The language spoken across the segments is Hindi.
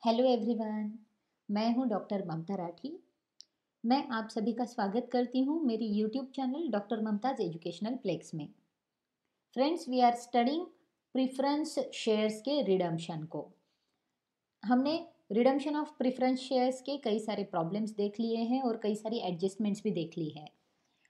Hello everyone. मैं हूं डॉक्टर ममता राठी। मैं आप सभी का स्वागत करती हूं मेरी YouTube channel doctor Mumtaz educational plex में। Friends, we are studying preference shares के रिडम्पशन को। हमने रिडम्पशन ऑफ प्रिफरेंस शेयर्स के कई सारे प्रॉब्लम्स देख लिए हैं और कई सारी एडजस्टमेंट्स भी देख ली है।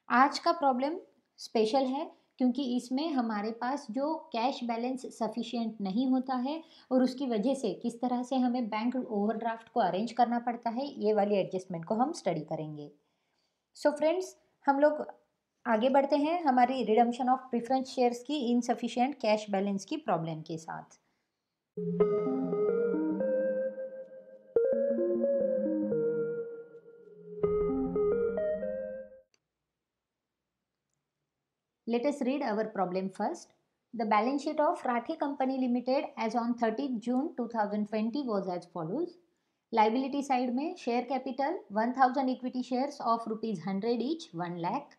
आज का प्रॉब्लम स्पेशल है क्योंकि इसमें हमारे पास जो कैश बैलेंस सफिशिएंट नहीं होता है और उसकी वजह से किस तरह से हमें बैंक ओवरड्राफ्ट को अरेंज करना पड़ता है, ये वाली एडजस्टमेंट को हम स्टडी करेंगे। सो फ्रेंड्स, हम लोग आगे बढ़ते हैं हमारी रिडम्पशन ऑफ प्रेफरेंस शेयर्स की इनसफिशिएंट कैश बैलेंस की प्रॉब्लम के साथ। Let us read our problem first. The balance sheet of Rathi Company Limited as on 30th June 2020 was as follows. Liability side में share capital 1000 equity shares of rupees 100 each 1 lakh,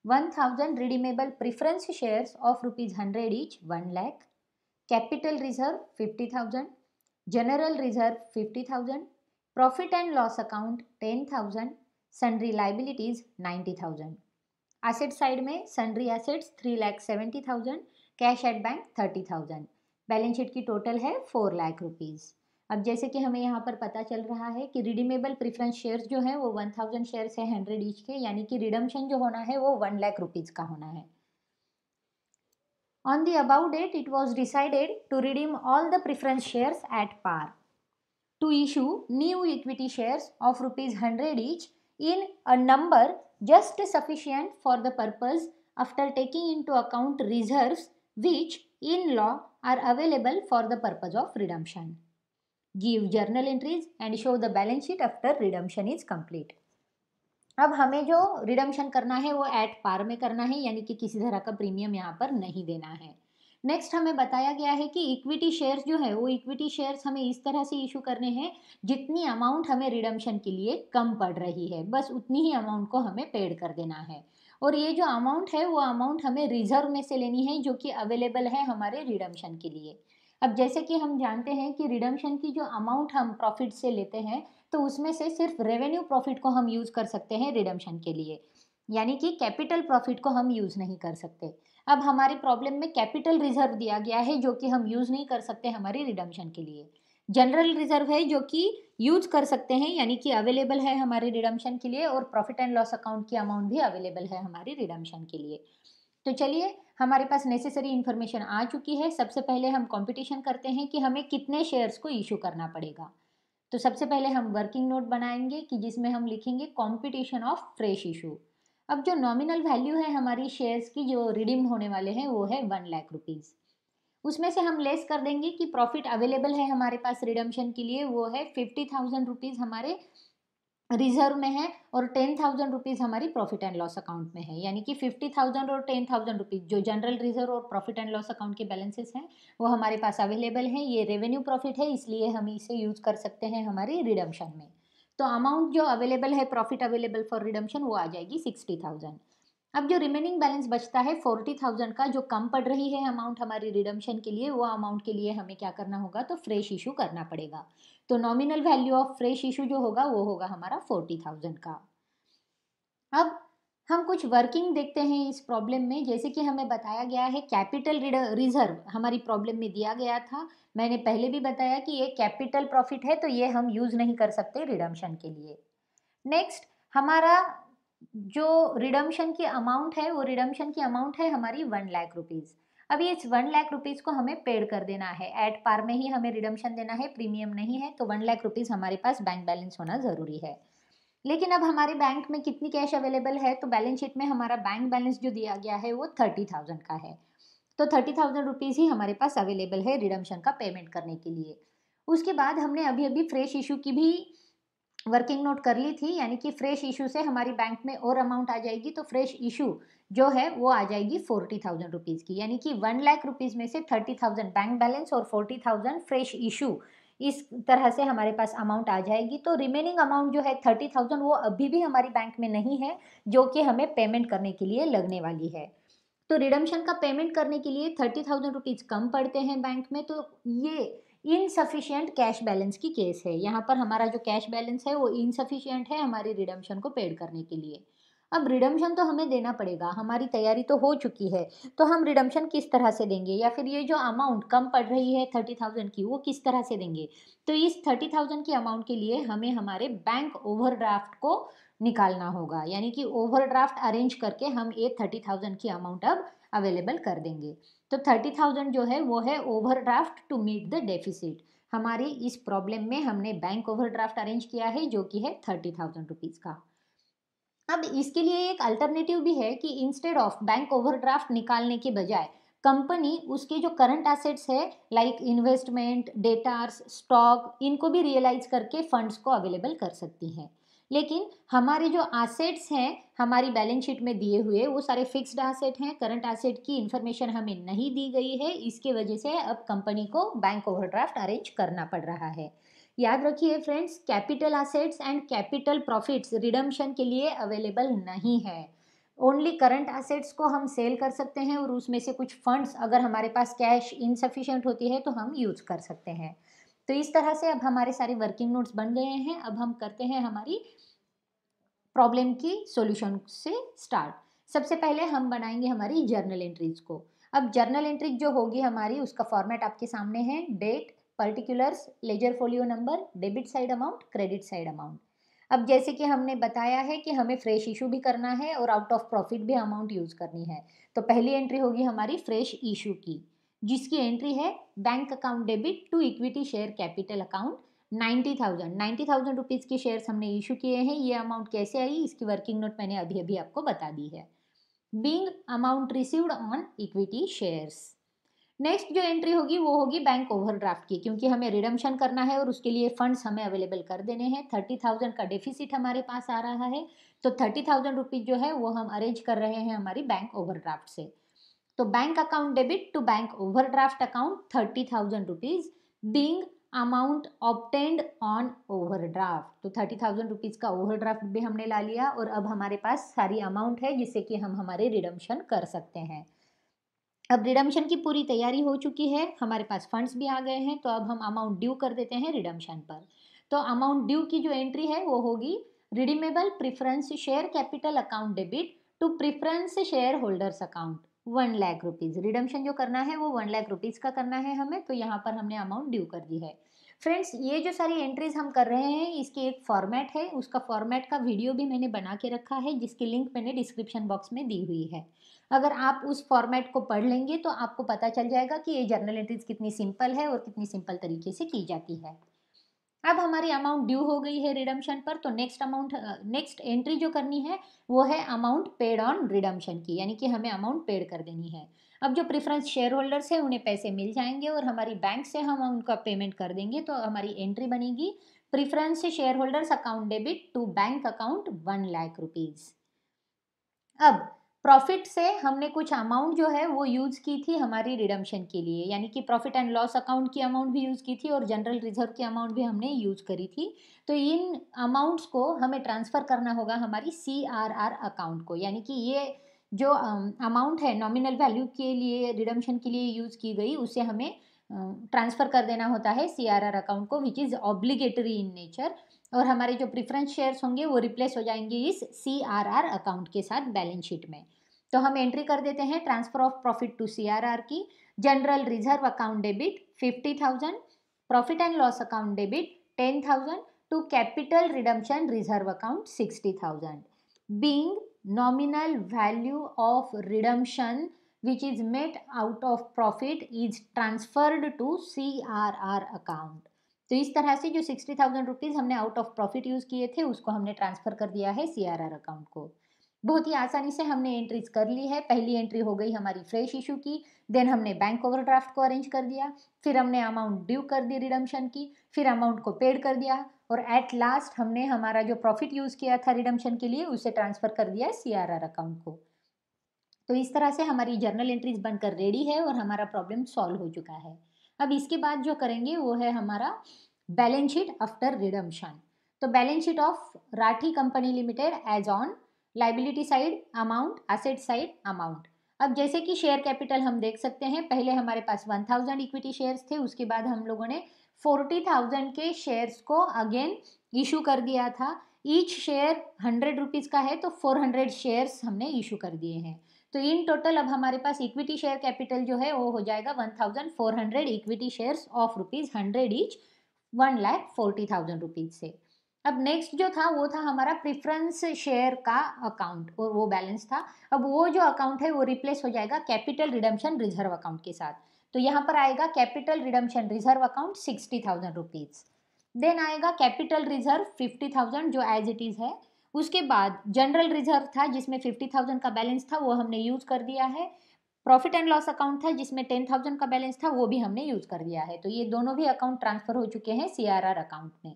1000 redeemable preference shares of rupees 100 each 1 lakh, capital reserve 50,000, general reserve 50,000, profit and loss account 10,000, sundry liabilities 90,000. Asset side में sundry assets 3,70,000, cash at bank 30,000। Balance sheet की टोटल है 4 लाख रुपीज़। अब जैसे कि हमें यहाँ पर पता चल रहा है कि रिडीमेबल प्रेफरेंस शेयर्स जो है वो 1000 शेयर्स है 100 ईच के, यानी कि रिडम्पशन जो होना है वो 1 लाख रुपीज़ का होना है। On the above date it was decided to redeem all the preference shares at par, to issue new equity shares of rupees 100 each in a number just sufficient for the purpose after taking into account reserves which in law are available for the purpose of redemption. Give journal entries and show the balance sheet after redemption is complete. अब हमें जो रिडम्पशन करना है वो एट पार में करना है, यानी कि किसी तरह का प्रीमियम यहाँ पर नहीं देना है। नेक्स्ट हमें बताया गया है कि इक्विटी शेयर्स जो है वो इक्विटी शेयर्स हमें इस तरह से इशू करने हैं जितनी अमाउंट हमें रिडम्पशन के लिए कम पड़ रही है, बस उतनी ही अमाउंट को हमें पेड कर देना है। और ये जो अमाउंट है वो अमाउंट हमें रिजर्व में से लेनी है जो कि अवेलेबल है हमारे रिडम्पशन के लिए। अब जैसे कि हम जानते हैं कि रिडम्पशन की जो अमाउंट हम प्रॉफिट से लेते हैं तो उसमें से सिर्फ रेवेन्यू प्रॉफिट को हम यूज़ कर सकते हैं रिडम्पशन के लिए, यानी कि कैपिटल प्रॉफिट को हम यूज़ नहीं कर सकते। अब हमारी प्रॉब्लम में कैपिटल रिजर्व दिया गया है जो कि हम यूज़ नहीं कर सकते हमारी रिडम्पशन के लिए। जनरल रिजर्व है जो कि यूज कर सकते हैं, यानी कि अवेलेबल है हमारे रिडम्पशन के लिए, और प्रॉफिट एंड लॉस अकाउंट की अमाउंट भी अवेलेबल है हमारी रिडम्पशन के लिए। तो चलिए, हमारे पास नेसेसरी इन्फॉर्मेशन आ चुकी है। सबसे पहले हम कंपटीशन करते हैं कि हमें कितने शेयर्स को इशू करना पड़ेगा। तो सबसे पहले हम वर्किंग नोट बनाएंगे कि जिसमें हम लिखेंगे कंपटीशन ऑफ फ्रेश इशू। अब जो नॉमिनल वैल्यू है हमारी शेयर्स की जो रिडीम होने वाले हैं वो है 1 लाख रुपीज़। उसमें से हम लेस कर देंगे कि प्रॉफिट अवेलेबल है हमारे पास रिडम्पशन के लिए, वो है 50,000 रुपीज़ हमारे रिजर्व में है और 10,000 रुपीज़ हमारी प्रॉफिट एंड लॉस अकाउंट में है, यानी कि 50,000 और 10,000 रुपीज़ जो जनरल रिजर्व और प्रॉफिट एंड लॉस अकाउंट के बैलेंसेस हैं वो हमारे पास अवेलेबल हैं। ये रेवेन्यू प्रॉफिट है, इसलिए हम इसे यूज़ कर सकते हैं हमारी रिडम्पशन में। तो अमाउंट जो अवेलेबल है प्रॉफिट अवेलेबल फॉर रिडम्पशन वो आ जाएगी 60,000। अब जो रिमेनिंग बैलेंस बचता है 40,000 का, जो कम पड़ रही है अमाउंट हमारी रिडम्पशन के लिए, वो अमाउंट के लिए हमें क्या करना होगा, तो फ्रेश इशू करना पड़ेगा। तो nominal value of fresh issue जो होगा वो होगा हमारा 40,000 का। अब हम कुछ वर्किंग देखते हैं इस प्रॉब्लम में। जैसे कि हमें बताया गया है कैपिटल रिजर्व हमारी प्रॉब्लम में दिया गया था। मैंने पहले भी बताया कि ये कैपिटल प्रॉफिट है तो ये हम यूज़ नहीं कर सकते रिडम्पशन के लिए। नेक्स्ट, हमारा जो रिडम्पशन की अमाउंट है वो रिडम्पशन की अमाउंट है हमारी 1 लाख रुपीज़। अब ये इस 1 लाख रुपीज़ को हमें पेड कर देना है, एट पार में ही हमें रिडम्पशन देना है, प्रीमियम नहीं है। तो 1 लाख रुपीज़ हमारे पास बैंक बैलेंस होना ज़रूरी है। लेकिन अब हमारे बैंक में कितनी कैश अवेलेबल है, तो बैलेंस शीट में हमारा बैंक बैलेंस जो दिया गया है वो 30,000 का है। तो 30,000 रुपीज़ ही हमारे पास अवेलेबल है रिडम्पशन का पेमेंट करने के लिए। उसके बाद हमने अभी अभी फ्रेश इशू की भी वर्किंग नोट कर ली थी, यानी कि फ्रेश इशू से हमारी बैंक में और अमाउंट आ जाएगी। तो फ्रेश इशू जो है वो आ जाएगी 40,000 रुपीज़ की, यानी कि 1 लाख रुपीज़ में से 30,000 बैंक बैलेंस और 40,000 फ्रेश इशू, इस तरह से हमारे पास अमाउंट आ जाएगी। तो रिमेनिंग अमाउंट जो है 30,000 वो अभी भी हमारी बैंक में नहीं है, जो कि हमें पेमेंट करने के लिए लगने वाली है। तो रिडम्पशन का पेमेंट करने के लिए 30,000 रुपीज़ कम पड़ते हैं बैंक में। तो ये इनसफिशिएंट कैश बैलेंस की केस है। यहाँ पर हमारा जो कैश बैलेंस है वो इनसफिशिएंट है हमारी रिडम्पशन को पेड करने के लिए। अब रिडम्पशन तो हमें देना पड़ेगा, हमारी तैयारी तो हो चुकी है, तो हम रिडम्पशन किस तरह से देंगे, या फिर ये जो अमाउंट कम पड़ रही है 30,000 की वो किस तरह से देंगे। तो इस 30,000 की अमाउंट के लिए हमें हमारे बैंक ओवरड्राफ्ट को निकालना होगा, यानी कि ओवरड्राफ्ट अरेंज करके हम ये 30,000 की अमाउंट अब अवेलेबल कर देंगे। तो 30,000 जो है वो है overdraft to meet the deficit. हमारी इस प्रॉब्लम में हमने बैंक ओवरड्राफ्ट अरेंज किया है जो कि है 30,000 रुपीज़ का। अब इसके लिए एक अल्टरनेटिव भी है कि इंस्टेड ऑफ बैंक ओवरड्राफ्ट निकालने के बजाय कंपनी उसके जो करंट एसेट्स है लाइक इन्वेस्टमेंट, डेटार्स, स्टॉक, इनको भी रियलाइज करके फंड्स को अवेलेबल कर सकती है। लेकिन हमारे जो एसेट्स हैं हमारी बैलेंस शीट में दिए हुए वो सारे फिक्स्ड एसेट हैं, करंट एसेट की इंफॉर्मेशन हमें नहीं दी गई है, इसके वजह से अब कंपनी को बैंक ओवरड्राफ्ट अरेंज करना पड़ रहा है। याद रखिए friends, capital assets and capital profits redemption के लिए अवेलेबल नहीं है। ओनली करंट एसेट्स को हम सेल कर सकते हैं और उसमें से कुछ फंड्स अगर हमारे पास कैश इनसफिशिएंट होती है तो हम यूज कर सकते हैं। तो इस तरह से अब हमारे सारे वर्किंग नोट्स बन गए हैं। अब हम करते हैं हमारी प्रॉब्लम की सॉल्यूशन से स्टार्ट। सबसे पहले हम बनाएंगे हमारी जर्नल एंट्रीज को। अब जर्नल एंट्रीज जो होगी हमारी उसका फॉर्मेट आपके सामने है, date, particulars, ledger folio number, debit side amount, credit side amount. अब जैसे कि हमने बताया है कि हमें फ्रेश इशू भी करना है और आउट ऑफ प्रॉफिट भी अमाउंट यूज करनी है। तो पहली एंट्री होगी हमारी फ्रेश इशू की, जिसकी एंट्री है bank account debit to equity share capital account 90,000 rupees के शेयर्स हमने इशू किए हैं। ये अमाउंट कैसे आई इसकी वर्किंग नोट मैंने अभी अभी आपको बता दी है। Being amount received on equity shares. Next जो एंट्री होगी वो होगी बैंक ओवरड्राफ्ट की, क्योंकि हमें रिडम्पशन करना है और उसके लिए फंड्स हमें अवेलेबल कर देने हैं। 30,000 का डेफिसिट हमारे पास आ रहा है, तो 30,000 रुपीज़ जो है वो हम अरेंज कर रहे हैं हमारी बैंक ओवरड्राफ्ट से। तो bank account debit to bank overdraft account 30,000 rupees being amount obtained on overdraft. तो 30,000 रुपीज़ का ओवरड्राफ्ट भी हमने ला लिया और अब हमारे पास सारी अमाउंट है जिससे कि हम हमारे रिडम्पशन कर सकते हैं। अब रिडम्पशन की पूरी तैयारी हो चुकी है, हमारे पास फंड्स भी आ गए हैं, तो अब हम अमाउंट ड्यू कर देते हैं रिडम्पशन पर। तो अमाउंट ड्यू की जो एंट्री है वो होगी redeemable preference share capital account debit to preference share holders account 1,00,000 rupees. Redemption जो करना है वो 1,00,000 रुपीज़ का करना है हमें, तो यहाँ पर हमने अमाउंट ड्यू कर दी है। फ्रेंड्स, ये जो सारी एंट्रीज हम कर रहे हैं इसकी एक फॉर्मेट है, उसका फॉर्मेट का वीडियो भी मैंने बना के रखा है जिसकी लिंक मैंने डिस्क्रिप्शन बॉक्स में दी हुई है। अगर आप उस फॉर्मेट को पढ़ लेंगे तो आपको पता चल जाएगा कि ये जर्नल एंट्रीज कितनी सिंपल है और कितनी सिंपल तरीके से की जाती है। अब हमारी अमाउंट ड्यू हो गई है रिडम्पशन पर, तो नेक्स्ट एंट्री जो करनी है वो है अमाउंट पेड ऑन रिडम्पशन की, यानी कि हमें अमाउंट पेड कर देनी है। अब जो प्रेफरेंस शेयर होल्डर्स है उन्हें पैसे मिल जाएंगे और हमारी बैंक से हम उनका पेमेंट कर देंगे, तो हमारी एंट्री बनेगी preference share holders account debit to bank account 1,00,000 rupees. अब प्रॉफिट से हमने कुछ अमाउंट जो है वो यूज़ की थी हमारी रिडम्पशन के लिए, यानी कि प्रॉफिट एंड लॉस अकाउंट की अमाउंट भी यूज़ की थी और जनरल रिजर्व की अमाउंट भी हमने यूज़ करी थी। तो इन अमाउंट्स को हमें ट्रांसफ़र करना होगा हमारी CRR अकाउंट को, यानी कि ये जो अमाउंट है नॉमिनल वैल्यू के लिए रिडम्पशन के लिए यूज़ की गई उसे हमें ट्रांसफ़र कर देना होता है CRR अकाउंट को, which is obligatory in nature. और हमारे जो प्रेफरेंस शेयर्स होंगे वो रिप्लेस हो जाएंगे इस CRR अकाउंट के साथ बैलेंस शीट में। तो हम एंट्री कर देते हैं transfer of profit to CRR की, general reserve account debit 50,000, profit and loss account debit 10,000 to capital redemption reserve account 60,000। Being nominal value of redemption which is met out of profit is transferred to CRR account। तो इस तरह से जो 60,000 रुपीज़ हमने आउट ऑफ प्रॉफिट यूज़ किए थे उसको हमने ट्रांसफ़र कर दिया है CRR अकाउंट को। बहुत ही आसानी से हमने एंट्रीज कर ली है। पहली एंट्री हो गई हमारी फ्रेश इशू की, देन हमने बैंक ओवरड्राफ्ट को अरेंज कर दिया, फिर हमने अमाउंट ड्यू कर दी रिडम्पशन की, फिर अमाउंट को पेड कर दिया और एट लास्ट हमने हमारा जो प्रॉफिट यूज़ किया था रिडम्पशन के लिए उसे ट्रांसफ़र कर दिया CRR अकाउंट को। तो इस तरह से हमारी जर्नल एंट्रीज बनकर रेडी है और हमारा प्रॉब्लम सॉल्व हो चुका है। अब इसके बाद जो करेंगे वो है हमारा बैलेंस शीट आफ्टर रिडम्पशन। तो balance sheet of Rathi company limited as on liability side amount, asset side amount. अब जैसे कि शेयर कैपिटल हम देख सकते हैं, पहले हमारे पास 1,000 इक्विटी शेयर्स थे, उसके बाद हम लोगों ने 40,000 के शेयर्स को अगेन इशू कर दिया था। ईच शेयर 100 रुपीज़ का है तो 400 शेयर्स हमने इशू कर दिए हैं। तो इन टोटल अब हमारे पास इक्विटी शेयर कैपिटल जो है वो हो जाएगा 1400 equity shares of ₹100 each, 1,40,000 rupees से। अब नेक्स्ट जो था वो था हमारा प्रेफरेंस शेयर का अकाउंट और वो बैलेंस था। अब वो जो अकाउंट है वो रिप्लेस हो जाएगा कैपिटल रिडम्पशन रिजर्व अकाउंट के साथ। तो यहाँ पर आएगा capital redemption reserve account 60,000 rupees. Then आएगा कैपिटल रिजर्व 50,000 जो एज इट इज़ है। उसके बाद जनरल रिजर्व था जिसमें 50,000 का बैलेंस था, वो हमने यूज़ कर दिया है। प्रॉफिट एंड लॉस अकाउंट था जिसमें 10,000 का बैलेंस था, वो भी हमने यूज़ कर दिया है। तो ये दोनों भी अकाउंट ट्रांसफ़र हो चुके हैं CRR अकाउंट में।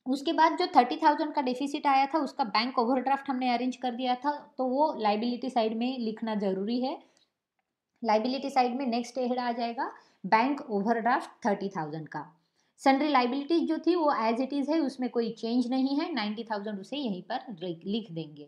उसके बाद जो 30,000 का डेफिसिट आया था उसका बैंक ओवरड्राफ्ट हमने अरेंज कर दिया था, तो वो लाइबिलिटी साइड में लिखना ज़रूरी है। लाइबिलिटी साइड में नेक्स्ट हेड आ जाएगा बैंक ओवरड्राफ्ट 30,000 का। सन्ड्री लाइबिलिटीज जो थी वो एज इट इज़ है, उसमें कोई चेंज नहीं है, 90,000 उसे यहीं पर लिख देंगे।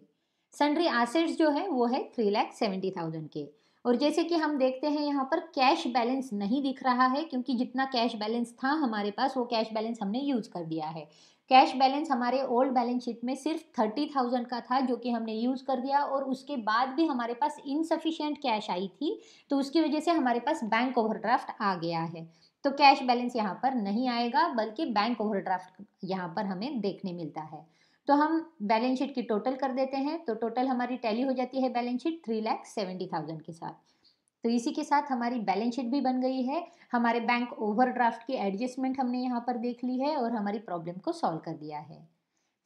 सन्ड्री एसेट्स जो है वो है 3,70,000 के। और जैसे कि हम देखते हैं यहाँ पर कैश बैलेंस नहीं दिख रहा है क्योंकि जितना कैश बैलेंस था हमारे पास वो कैश बैलेंस हमने यूज़ कर दिया है। कैश बैलेंस हमारे ओल्ड बैलेंस शीट में सिर्फ 30,000 का था जो कि हमने यूज़ कर दिया, और उसके बाद भी हमारे पास इनसफिशिएंट कैश आई थी, तो उसकी वजह से हमारे पास बैंक ओवरड्राफ्ट आ गया है। तो कैश बैलेंस यहाँ पर नहीं आएगा बल्कि बैंक ओवरड्राफ्ट यहाँ पर हमें देखने मिलता है। तो हम बैलेंस शीट की टोटल कर देते हैं, तो टोटल हमारी टैली हो जाती है बैलेंस शीट 3,70,000 के साथ। तो इसी के साथ हमारी बैलेंस शीट भी बन गई है। हमारे बैंक ओवरड्राफ्ट की एडजस्टमेंट हमने यहाँ पर देख ली है और हमारी प्रॉब्लम को सॉल्व कर दिया है।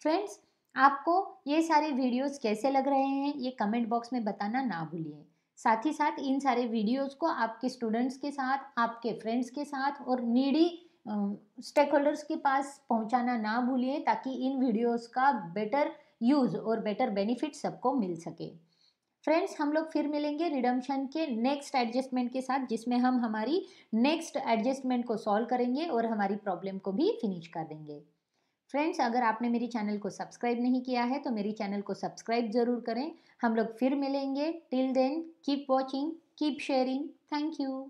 फ्रेंड्स, आपको ये सारे वीडियोस कैसे लग रहे हैं ये कमेंट बॉक्स में बताना ना भूलिए। साथ ही साथ इन सारे वीडियोस को आपके स्टूडेंट्स के साथ, आपके फ्रेंड्स के साथ और नीडी स्टेक होल्डर्स के पास पहुंचाना ना भूलिए ताकि इन वीडियोस का बेटर यूज़ और बेटर बेनिफिट सबको मिल सके। फ्रेंड्स, हम लोग फिर मिलेंगे रिडम्पशन के नेक्स्ट एडजस्टमेंट के साथ जिसमें हम हमारी नेक्स्ट एडजस्टमेंट को सॉल्व करेंगे और हमारी प्रॉब्लम को भी फिनिश कर देंगे। फ्रेंड्स, अगर आपने मेरी चैनल को सब्सक्राइब नहीं किया है तो मेरी चैनल को सब्सक्राइब ज़रूर करें। हम लोग फिर मिलेंगे। Till then keep watching, keep sharing. Thank you.